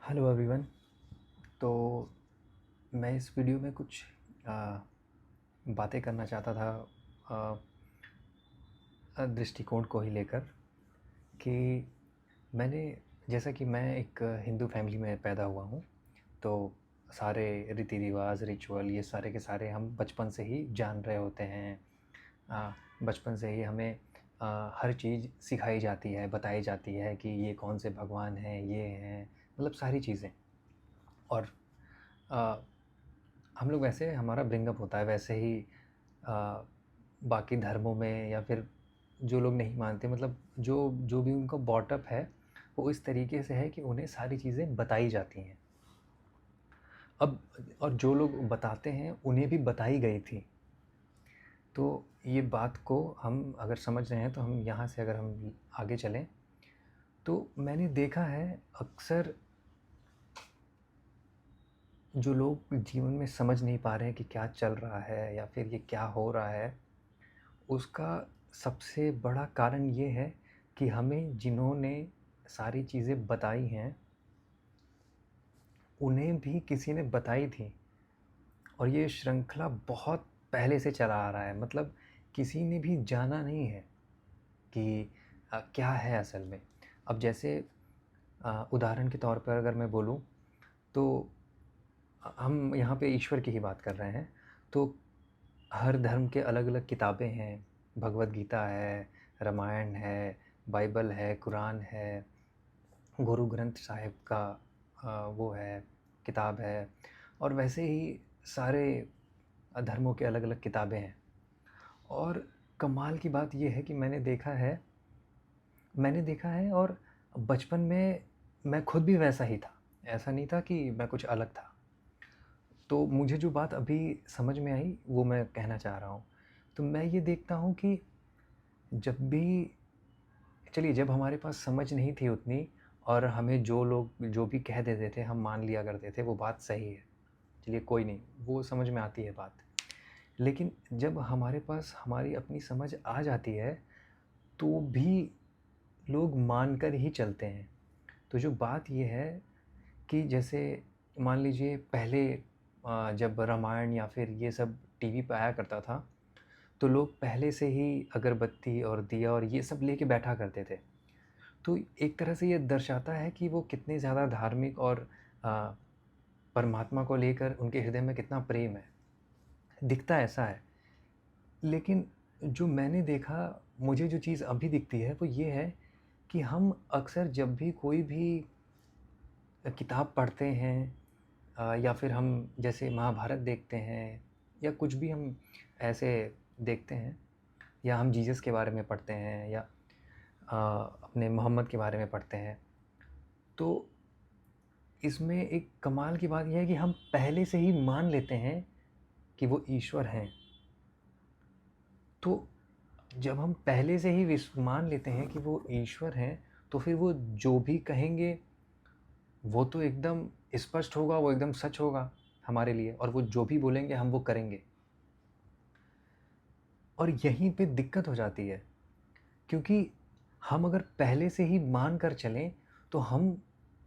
Hello everyone. तो मैं इस वीडियो में कुछ आ, बातें करना चाहता था दृष्टिकोण को ही लेकर कि मैंने जैसा कि मैं एक हिंदू फैमिली में पैदा हुआ हूँ। तो सारे रीति रिवाज रिचुअल ये सारे के सारे हम बचपन से ही जान रहे होते हैं। बचपन से ही हमें हर चीज़ सिखाई जाती है, बताई जाती है कि ये कौन से भगवान हैं, ये हैं, मतलब सारी चीज़ें। और आ, हम लोग वैसे हमारा ब्रिंगअप होता है वैसे ही आ, बाकी धर्मों में या फिर जो लोग नहीं मानते, मतलब जो जो भी उनका बॉटअप है वो इस तरीके से है कि उन्हें सारी चीज़ें बताई जाती हैं। अब और जो लोग बताते हैं उन्हें भी बताई गई थी। तो ये बात को हम अगर समझ रहे हैं तो हम यहाँ से अगर हम आगे चलें तो मैंने देखा है अक्सर जो लोग जीवन में समझ नहीं पा रहे हैं कि क्या चल रहा है या फिर ये क्या हो रहा है, उसका सबसे बड़ा कारण ये है कि हमें जिन्होंने सारी चीज़ें बताई हैं, उन्हें भी किसी ने बताई थी। और ये श्रृंखला बहुत पहले से चला आ रहा है, मतलब किसी ने भी जाना नहीं है कि क्या है असल में। अब जैसे उदाहरण के तौर पर अगर मैं बोलूँ तो हम यहाँ पे ईश्वर की ही बात कर रहे हैं। तो हर धर्म के अलग-अलग किताबें हैं, भगवद गीता है, रामायण है, बाइबल है, कुरान है, गुरु ग्रंथ साहिब का वो है, किताब है। और वैसे ही सारे धर्मों के अलग-अलग किताबें हैं। और कमाल की बात ये है कि मैंने देखा है और बचपन में मैं खुद भी वैसा ही था। ऐसा नहीं था कि मैं कुछ अलग था। तो मुझे जो बात अभी समझ में आई वो मैं कहना चाह रहा हूँ। तो मैं ये देखता हूँ कि जब भी चलिए जब हमारे पास समझ नहीं थी उतनी और हमें जो लोग जो भी कह देते थे हम मान लिया करते थे वो बात सही है। चलिए कोई नहीं, वो समझ में आती है बात। लेकिन जब हमारे पास हमारी अपनी समझ आ जाती है तो भी लोग मानकर ही चलते हैं। तो जो बात ये है कि जैसे मान लीजिए पहले जब रामायण या फिर ये सब टीवी पे आया करता था तो लोग पहले से ही अगरबत्ती और दिया और ये सब लेके बैठा करते थे। तो एक तरह से ये दर्शाता है कि वो कितने ज़्यादा धार्मिक और अ, परमात्मा को लेकर उनके हृदय में कितना प्रेम है। दिखता ऐसा है। लेकिन जो मैंने देखा, मुझे जो चीज़ अभी दिखती है वो ये है कि हम अक्सर जब भी कोई भी किताब पढ़ते हैं या फिर हम जैसे महाभारत देखते हैं या कुछ भी हम ऐसे देखते हैं या हम जीसस के बारे में पढ़ते हैं या अपने मोहम्मद के बारे में पढ़ते हैं, तो इसमें एक कमाल की बात ये है कि हम पहले से ही मान लेते हैं कि वो ईश्वर हैं। तो जब हम पहले से ही मान लेते हैं कि वो ईश्वर हैं, तो फिर वो जो भी कहेंगे वो तो एकदम स्पष्ट होगा, वो एकदम सच होगा हमारे लिए, और वो जो भी बोलेंगे हम वो करेंगे। और यहीं पे दिक्कत हो जाती है, क्योंकि हम अगर पहले से ही मान कर चलें तो हम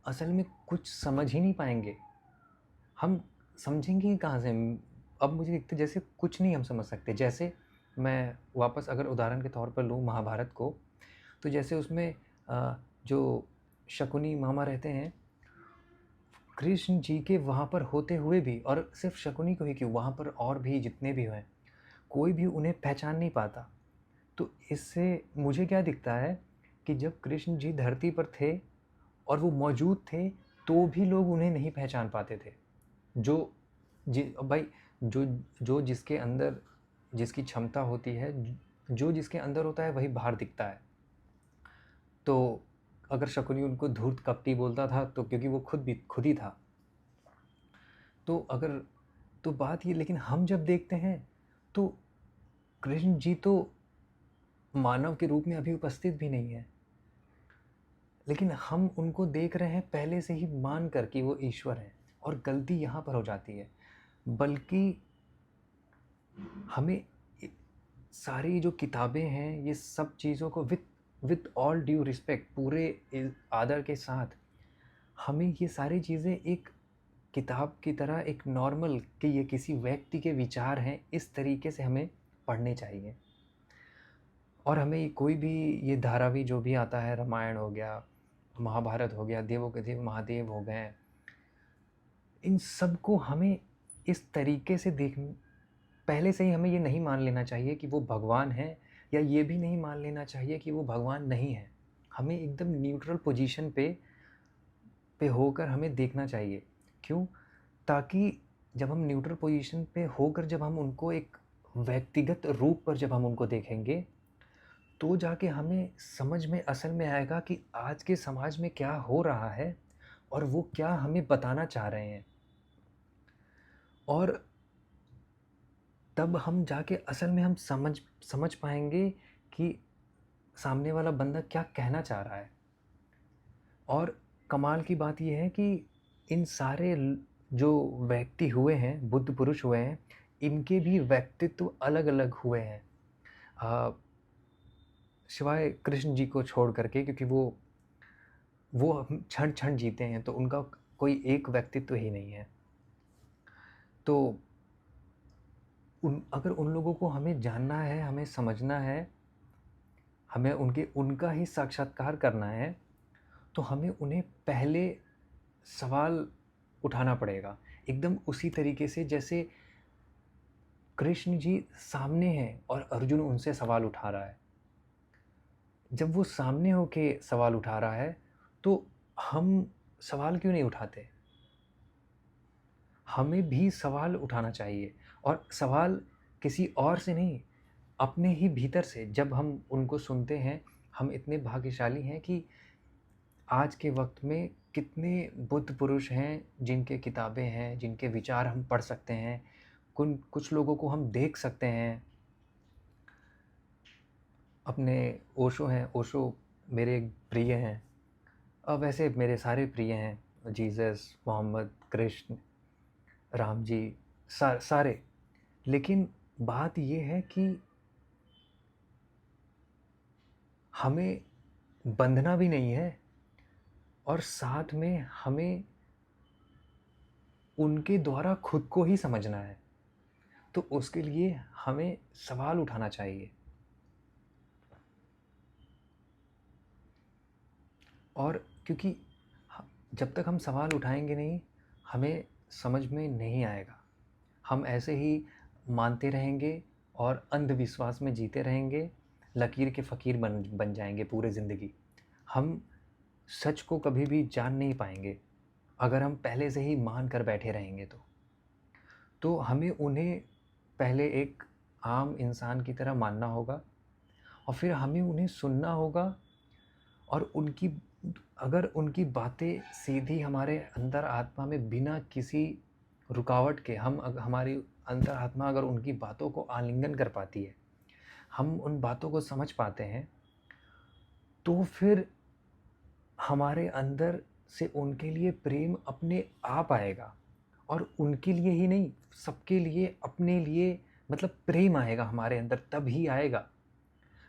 असल में कुछ समझ ही नहीं पाएंगे। हम समझेंगे ही कहाँ से? अब मुझे दिखता है जैसे कुछ नहीं हम समझ सकते। जैसे मैं वापस अगर उदाहरण के तौर पर लूँ महाभारत को, तो जैसे उसमें जो शकुनी मामा रहते हैं, कृष्ण जी के वहाँ पर होते हुए भी, और सिर्फ शकुनी को ही क्यों, वहाँ पर और भी जितने भी हैं, कोई भी उन्हें पहचान नहीं पाता। तो इससे मुझे क्या दिखता है कि जब कृष्ण जी धरती पर थे और वो मौजूद थे, तो भी लोग उन्हें नहीं पहचान पाते थे। जो भाई जो जो जिसके अंदर जिसकी क्षमता होती है, जो जिसके अंदर होता है वही बाहर दिखता है। तो अगर शकुनी उनको धूर्त कपटी बोलता था तो क्योंकि वो खुद ही था। तो अगर तो बात ये, लेकिन हम जब देखते हैं तो कृष्ण जी तो मानव के रूप में अभी उपस्थित भी नहीं है, लेकिन हम उनको देख रहे हैं पहले से ही मान कर कि वो ईश्वर हैं। और गलती यहाँ पर हो जाती है, बल्कि हमें सारी जो किताबें हैं ये सब चीज़ों को with with all due respect, पूरे आदर के साथ हमें ये सारी चीज़ें एक किताब की तरह एक नॉर्मल कि ये किसी व्यक्ति के विचार हैं, इस तरीके से हमें पढ़ने चाहिए। और हमें कोई भी ये धारावी जो भी आता है, रामायण हो गया, महाभारत हो गया, देवों के देव महादेव हो गए, इन सबको हमें इस तरीके से देख पहले से ही हमें ये नहीं मान लेना चाहिए कि वो भगवान हैं, या ये भी नहीं मान लेना चाहिए कि वो भगवान नहीं हैं। हमें एकदम न्यूट्रल पोजीशन पे होकर हमें देखना चाहिए। क्यों? ताकि जब हम न्यूट्रल पोजीशन पे होकर जब हम उनको एक व्यक्तिगत रूप पर जब हम उनको देखेंगे, तो जाके हमें समझ में असल में आएगा कि आज के समाज में क्या हो रहा है और वो क्या हमें बताना चाह रहे हैं। और तब हम जाके असल में हम समझ समझ पाएँगे कि सामने वाला बंदा क्या कहना चाह रहा है। और कमाल की बात ये है कि इन सारे जो व्यक्ति हुए हैं, बुद्ध पुरुष हुए हैं, इनके भी व्यक्तित्व अलग-अलग हुए हैं। अ, सिवाय कृष्ण जी को छोड़ कर के, क्योंकि वो क्षण-क्षण जीते हैं, तो उनका कोई एक व्यक्तित्व ही नहीं है। तो अगर उन लोगों को हमें जानना है, हमें समझना है, हमें उनका ही साक्षात्कार करना है, तो हमें उन्हें पहले सवाल उठाना पड़ेगा। एकदम उसी तरीके से जैसे कृष्ण जी सामने हैं और अर्जुन उनसे सवाल उठा रहा है। जब वो सामने होके सवाल उठा रहा है, तो हम सवाल क्यों नहीं उठाते? हमें भी सवाल उठाना चाहिए, और सवाल किसी और से नहीं, अपने ही भीतर से जब हम उनको सुनते हैं। हम इतने भाग्यशाली हैं कि आज के वक़्त में कितने बुद्ध पुरुष हैं, जिनके किताबें हैं, जिनके विचार हम पढ़ सकते हैं। कुछ लोगों को हम देख सकते हैं। अपने ओशो हैं, ओशो मेरे प्रिय हैं। वैसे मेरे सारे प्रिय हैं, जीसस, मोहम्मद, कृष्ण, राम जी, सारे। लेकिन बात ये है कि हमें बंधना भी नहीं है, और साथ में हमें उनके द्वारा खुद को ही समझना है। तो उसके लिए हमें सवाल उठाना चाहिए। और क्योंकि जब तक हम सवाल उठाएंगे नहीं, हमें समझ में नहीं आएगा। हम ऐसे ही मानते रहेंगे और अंधविश्वास में जीते रहेंगे, लकीर के फ़कीर बन बन जाएंगे पूरे ज़िंदगी। हम सच को कभी भी जान नहीं पाएंगे, अगर हम पहले से ही मान कर बैठे रहेंगे तो हमें उन्हें पहले एक आम इंसान की तरह मानना होगा, और फिर हमें उन्हें सुनना होगा। और अगर उनकी बातें सीधी हमारे अंतर आत्मा में बिना किसी रुकावट के, हमारी अंतर आत्मा अगर उनकी बातों को आलिंगन कर पाती है, हम उन बातों को समझ पाते हैं, तो फिर हमारे अंदर से उनके लिए प्रेम अपने आप आएगा। और उनके लिए ही नहीं, सबके लिए, अपने लिए, मतलब प्रेम आएगा हमारे अंदर, तब ही आएगा।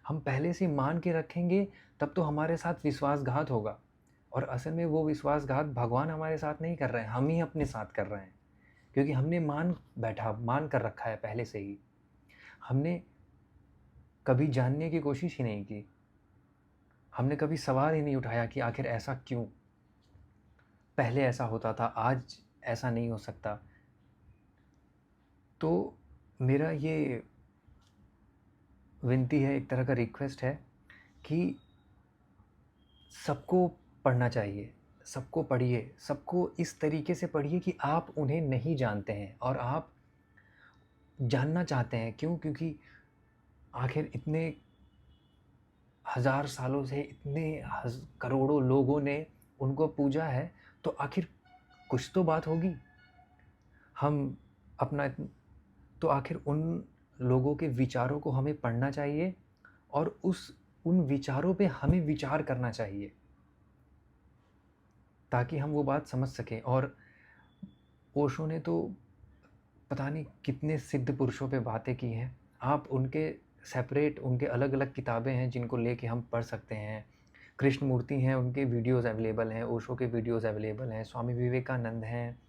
हम पहले से मान के रखेंगे, तब तो हमारे साथ विश्वासघात होगा। और असल में वो विश्वासघात भगवान हमारे साथ नहीं कर रहे हैं, हम ही अपने साथ कर रहे हैं। क्योंकि हमने मान कर रखा है पहले से ही। हमने कभी जानने की कोशिश ही नहीं की। हमने कभी सवाल ही नहीं उठाया कि आखिर ऐसा क्यों? पहले ऐसा होता था, आज ऐसा नहीं हो सकता। तो मेरा ये विनती है, एक तरह का रिक्वेस्ट है कि सबको पढ़ना चाहिए, सबको पढ़िए, सबको इस तरीके से पढ़िए कि आप उन्हें नहीं जानते हैं और आप जानना चाहते हैं। क्यों? क्योंकि आखिर इतने हज़ार सालों से इतने करोड़ों लोगों ने उनको पूजा है, तो आखिर कुछ तो बात होगी। हम अपना तो आखिर उन लोगों के विचारों को हमें पढ़ना चाहिए, और उन विचारों पे हमें विचार करना चाहिए, ताकि हम वो बात समझ सकें। और ओशो ने तो पता नहीं कितने सिद्ध पुरुषों पे बातें की हैं। आप उनके सेपरेट, उनके अलग-अलग किताबें हैं जिनको लेके हम पढ़ सकते हैं। कृष्ण मूर्ति हैं, उनके वीडियोज़ अवेलेबल हैं, ओशो के वीडियोज़ अवेलेबल हैं, स्वामी विवेकानंद हैं,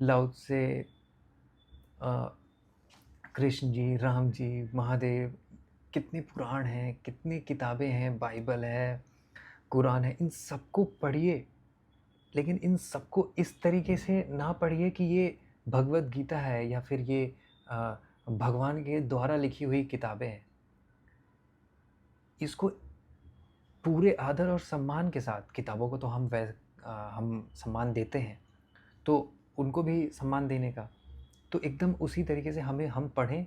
लाओ त्से, अ, कृष्ण जी, राम जी, महादेव, कितने पुराण हैं, कितनी किताबें हैं, बाइबल है, कुरान है, इन सबको पढ़िए। लेकिन इन सबको इस तरीके से ना पढ़िए कि ये भगवद गीता है या फिर ये अ, भगवान के द्वारा लिखी हुई किताबें हैं। इसको पूरे आदर और सम्मान के साथ, किताबों को तो हम सम्मान देते हैं, तो उनको भी सम्मान देने का, तो एकदम उसी तरीके से हम पढ़ें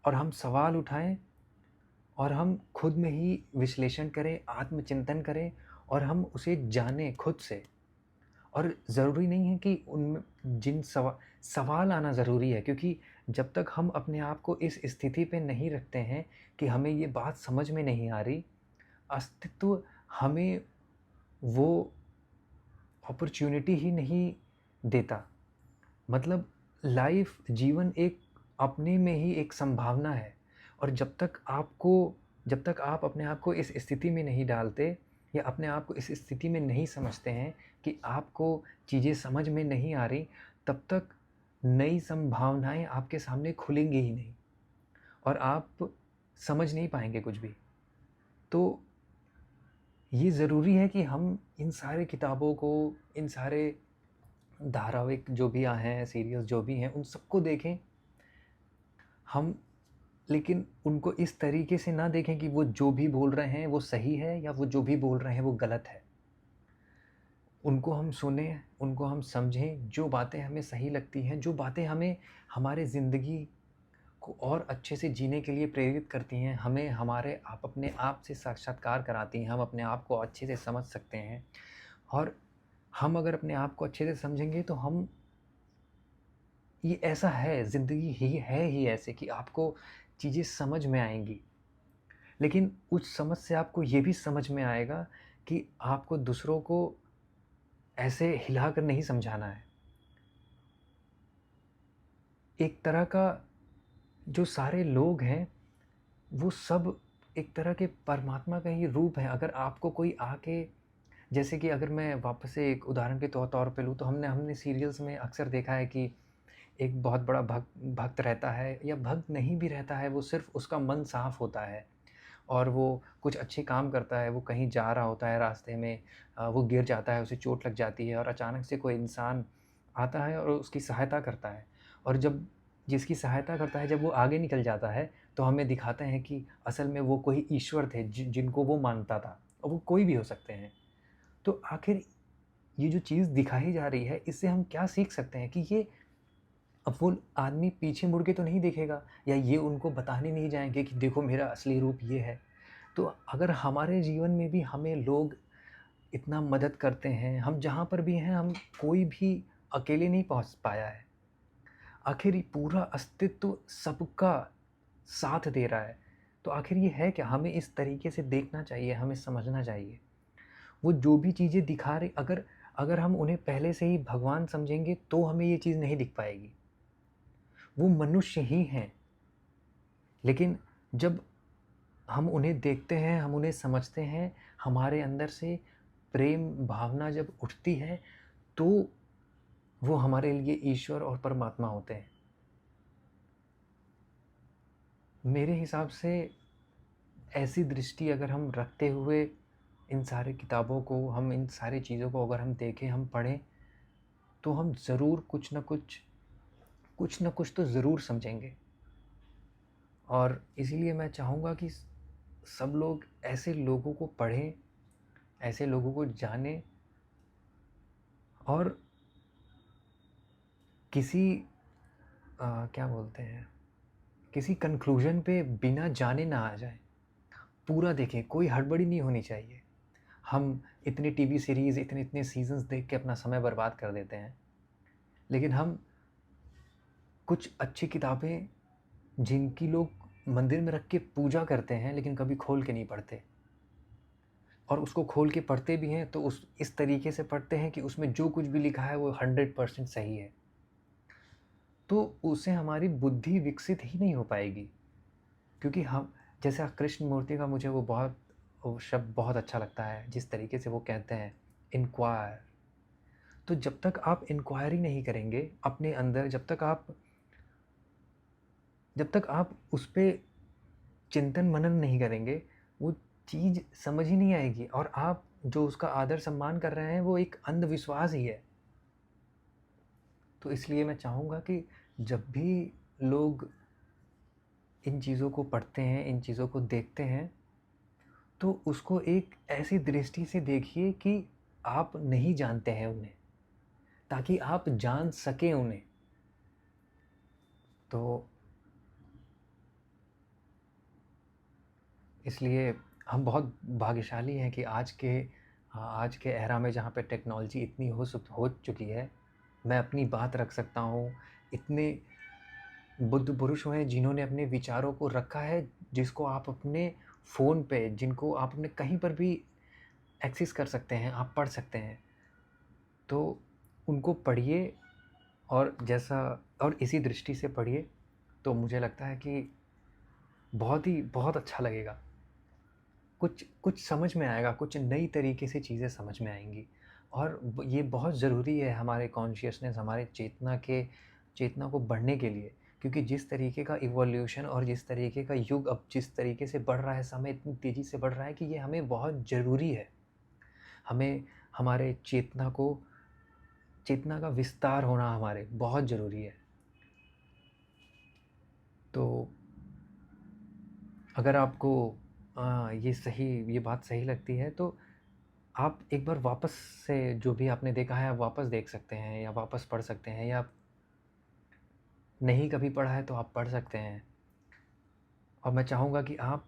और हम सवाल उठाएँ और हम खुद में ही विश्लेषण करें, आत्मचिंतन करें और हम उसे जानें खुद से। और ज़रूरी नहीं है कि उनमें जिन सवाल आना ज़रूरी है, क्योंकि जब तक हम अपने आप को इस स्थिति पे नहीं रखते हैं कि हमें ये बात समझ में नहीं आ रही, अस्तित्व हमें वो अपॉर्च्युनिटी ही नहीं देता। मतलब लाइफ, जीवन एक अपने में ही एक संभावना है, और जब तक आप अपने आप को इस स्थिति में नहीं डालते या अपने आप को इस स्थिति में नहीं समझते हैं कि आपको चीज़ें समझ में नहीं आ रही, तब तक नई संभावनाएँ आपके सामने खुलेंगी ही नहीं और आप समझ नहीं पाएँगे कुछ भी। तो ये ज़रूरी है कि हम इन सारे किताबों को, इन सारे धारावाहिक जो भी हैं, सीरियल्स जो भी हैं, उन सबको देखें हम, लेकिन उनको इस तरीके से ना देखें कि वो जो भी बोल रहे हैं वो सही है या वो जो भी बोल रहे हैं वो गलत है। उनको हम सुनें, उनको हम समझें, जो बातें हमें सही लगती हैं, जो बातें हमें हमारे ज़िंदगी को और अच्छे से जीने के लिए प्रेरित करती हैं, हमें हमारे आप अपने आप से साक्षात्कार कराती हैं, हम अपने आप को अच्छे से समझ सकते हैं। और हम अगर अपने आप को अच्छे से समझेंगे तो हम, ये ऐसा है, ज़िंदगी ही ऐसे कि आपको चीज़ें समझ में आएँगी। लेकिन उस समझ से आपको ये भी समझ में आएगा कि आपको दूसरों को ऐसे हिलाकर नहीं समझाना है। एक तरह का, जो सारे लोग हैं, वो सब एक तरह के परमात्मा का ही रूप है। अगर आपको कोई आके, जैसे कि अगर मैं वापस से एक उदाहरण के तौर पे लूँ, तो हमने हमने सीरियल्स में अक्सर देखा है कि एक बहुत बड़ा भक्त रहता है या भक्त नहीं भी रहता है, वो सिर्फ़ उसका मन साफ़ होता है और वो कुछ अच्छे काम करता है, वो कहीं जा रहा होता है रास्ते में, वो गिर जाता है, उसे चोट लग जाती है और अचानक से कोई इंसान आता है और उसकी सहायता करता है। और जब जिसकी सहायता करता है, जब वो आगे निकल जाता है, तो हमें दिखाते हैं कि असल में वो कोई ईश्वर थे जिनको वो मानता था, और वो कोई भी हो सकते हैं। तो आखिर ये जो चीज़ दिखाई जा रही है, इससे हम क्या सीख सकते हैं कि ये, अब वो आदमी पीछे मुड़ के तो नहीं देखेगा या ये उनको बताने नहीं जाएँगे कि देखो मेरा असली रूप ये है। तो अगर हमारे जीवन में भी हमें लोग इतना मदद करते हैं, हम जहाँ पर भी हैं, हम कोई भी अकेले नहीं पहुँच पाया है। आखिर ये पूरा अस्तित्व सबका साथ दे रहा है। तो आखिर ये है क्या? हमें इस तरीके से देखना चाहिए, हमें समझना चाहिए। वो जो भी चीज़ें दिखा रहे, अगर अगर हम उन्हें पहले से ही भगवान समझेंगे तो हमें ये चीज़ नहीं दिख पाएगी। वो मनुष्य ही हैं। लेकिन जब हम उन्हें देखते हैं, हम उन्हें समझते हैं, हमारे अंदर से प्रेम भावना जब उठती है, तो वो हमारे लिए ईश्वर और परमात्मा होते हैं। मेरे हिसाब से ऐसी दृष्टि अगर हम रखते हुए इन सारी किताबों को, हम इन सारी चीज़ों को अगर हम देखें, हम पढ़ें, तो हम ज़रूर कुछ न कुछ तो ज़रूर समझेंगे। और इसीलिए मैं चाहूँगा कि सब लोग ऐसे लोगों को पढ़ें, ऐसे लोगों को जानें और किसी क्या बोलते हैं, किसी कंक्लूजन पे बिना जाने ना आ जाएँ। पूरा देखें, कोई हड़बड़ी नहीं होनी चाहिए। हम इतनी टीवी सीरीज़, इतने-इतने सीज़न्स देख के अपना समय बर्बाद कर देते हैं। लेकिन हम कुछ अच्छी किताबें, जिनकी लोग मंदिर में रख के पूजा करते हैं, लेकिन कभी खोल के नहीं पढ़ते, और उसको खोल के पढ़ते भी हैं तो उस इस तरीके से पढ़ते हैं कि उसमें जो कुछ भी लिखा है वो 100% सही है। तो उससे हमारी बुद्धि विकसित ही नहीं हो पाएगी, क्योंकि हम, जैसे कृष्ण मूर्ति का मुझे वो बहुत वो शब्द बहुत अच्छा लगता है, जिस तरीके से वो कहते हैं इंक्वायर। तो जब तक आप इंक्वायरी नहीं करेंगे अपने अंदर, जब तक आप उस पे चिंतन मनन नहीं करेंगे, वो चीज़ समझ ही नहीं आएगी, और आप जो उसका आदर सम्मान कर रहे हैं वो एक अंधविश्वास ही है। तो इसलिए मैं चाहूँगा कि जब भी लोग इन चीज़ों को पढ़ते हैं, इन चीज़ों को देखते हैं, तो उसको एक ऐसी दृष्टि से देखिए कि आप नहीं जानते हैं उन्हें, ताकि आप जान सकें उन्हें। तो इसलिए हम बहुत भाग्यशाली हैं कि आज के एरा में जहाँ पे टेक्नोलॉजी इतनी हो चुकी है, मैं अपनी बात रख सकता हूँ। इतने बुद्ध पुरुष हैं जिन्होंने अपने विचारों को रखा है, जिसको आप अपने फ़ोन पे, जिनको आप अपने कहीं पर भी एक्सेस कर सकते हैं, आप पढ़ सकते हैं। तो उनको पढ़िए, और इसी दृष्टि से पढ़िए, तो मुझे लगता है कि बहुत अच्छा लगेगा। कुछ कुछ समझ में आएगा, कुछ नई तरीके से चीज़ें समझ में आएँगी, और ये बहुत ज़रूरी है हमारे कॉन्शियसनेस, हमारे चेतना को बढ़ने के लिए। क्योंकि जिस तरीके का इवोल्यूशन और जिस तरीके का युग अब जिस तरीके से बढ़ रहा है, समय इतनी तेज़ी से बढ़ रहा है कि ये हमें बहुत ज़रूरी है। हमें हमारे चेतना का विस्तार होना हमारे बहुत ज़रूरी है। तो अगर आपको ये बात सही लगती है, तो आप एक बार वापस से जो भी आपने देखा है, आप वापस देख सकते हैं या वापस पढ़ सकते हैं, या नहीं कभी पढ़ा है तो आप पढ़ सकते हैं। और मैं चाहूँगा कि आप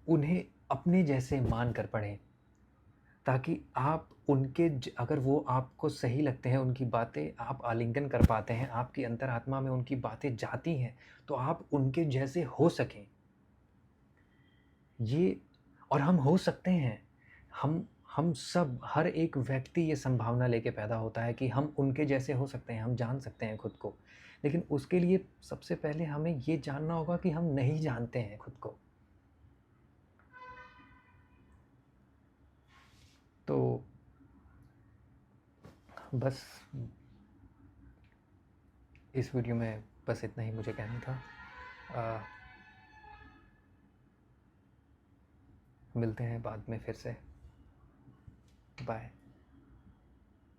उन्हें अपने जैसे मान कर पढ़ें, ताकि आप अगर वो आपको सही लगते हैं, उनकी बातें आप आलिंगन कर पाते हैं, आपकी अंतरात्मा में उनकी बातें जाती हैं, तो आप उनके जैसे हो सकें। ये और हम हो सकते हैं। हम सब, हर एक व्यक्ति ये संभावना लेके पैदा होता है कि हम उनके जैसे हो सकते हैं, हम जान सकते हैं खुद को। लेकिन उसके लिए सबसे पहले हमें ये जानना होगा कि हम नहीं जानते हैं खुद को। तो बस इस वीडियो में बस इतना ही मुझे कहना था। अ, मिलते हैं बाद में फिर से। बाय।